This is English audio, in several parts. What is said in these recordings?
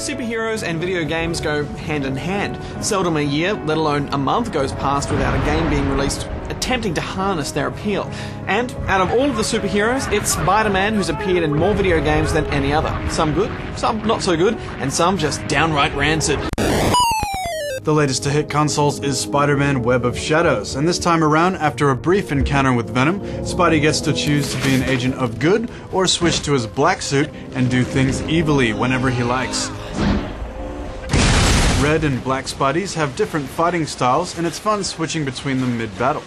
superheroes and video games go hand in hand. Seldom a year, let alone a month, goes past without a game being released attempting to harness their appeal. And out of all of the superheroes, it's Spider-Man who's appeared in more video games than any other. Some good, some not so good, and some just downright rancid. The latest to hit consoles is Spider-Man Web of Shadows, and this time around, after a brief encounter with Venom, Spidey gets to choose to be an agent of good or switch to his black suit and do things evilly whenever he likes. Red and black Spideys have different fighting styles, and it's fun switching between them mid-battle.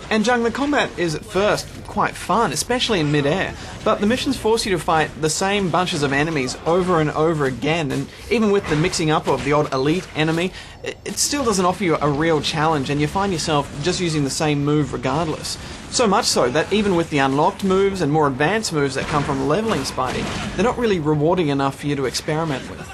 And Jung, the combat is at first quite fun, especially in mid-air, but the missions force you to fight the same bunches of enemies over and over again, and even with the mixing up of the odd elite enemy, it still doesn't offer you a real challenge, and you find yourself just using the same move regardless. So much so that even with the unlocked moves and more advanced moves that come from leveling Spidey, they're not really rewarding enough for you to experiment with.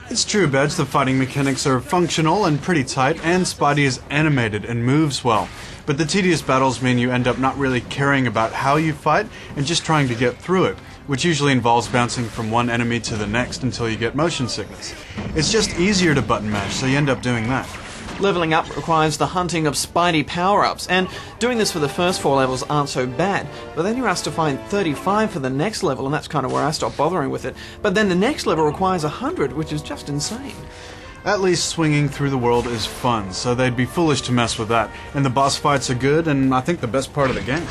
It's true, Badge, the fighting mechanics are functional and pretty tight, and Spidey is animated and moves well. But the tedious battles mean you end up not really caring about how you fight and just trying to get through it, which usually involves bouncing from one enemy to the next until you get motion sickness. It's just easier to button mash, so you end up doing that. Leveling up requires the hunting of Spidey power-ups, and doing this for the first 4 levels aren't so bad, but then you're asked to find 35 for the next level, and that's kind of where I stopped bothering with it. But then the next level requires 100, which is just insane. At least swinging through the world is fun, so they'd be foolish to mess with that. And the boss fights are good, and I think the best part of the game.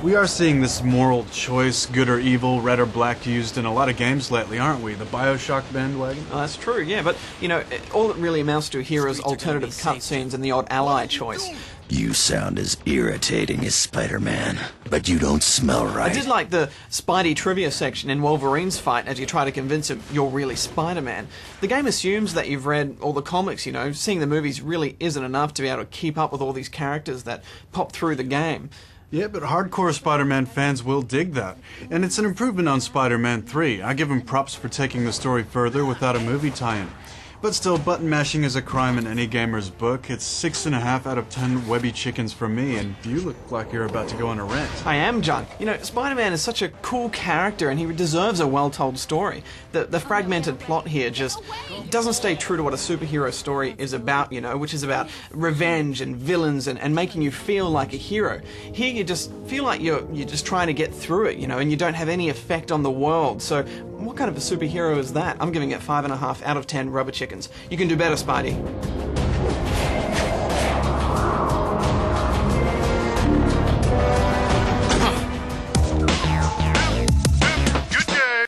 We are seeing this moral choice, good or evil, red or black, used in a lot of games lately, aren't we? The BioShock bandwagon? Oh, that's true, yeah, but, you know, all it really amounts to here is alternative cutscenes and the odd ally choice. You sound as irritating as Spider-Man, but you don't smell right. I did like the Spidey trivia section in Wolverine's fight as you try to convince him you're really Spider-Man. The game assumes that you've read all the comics, you know. Seeing the movies really isn't enough to be able to keep up with all these characters that pop through the game. Yeah, but hardcore Spider-Man fans will dig that. And it's an improvement on Spider-Man 3. I give him props for taking the story further without a movie tie-in. But still, button mashing is a crime in any gamer's book. It's 6.5 out of 10 webby chickens from me, and you look like you're about to go on a rant. I am, John. You know, Spider-Man is such a cool character, and he deserves a well-told story. The fragmented plot here just doesn't stay true to what a superhero story is about, you know, which is about revenge and villains and making you feel like a hero. Here you just feel like you're just trying to get through it, you know, and you don't have any effect on the world. So what kind of a superhero is that? I'm giving it 5.5 out of 10 rubber chickens. You can do better, Spidey.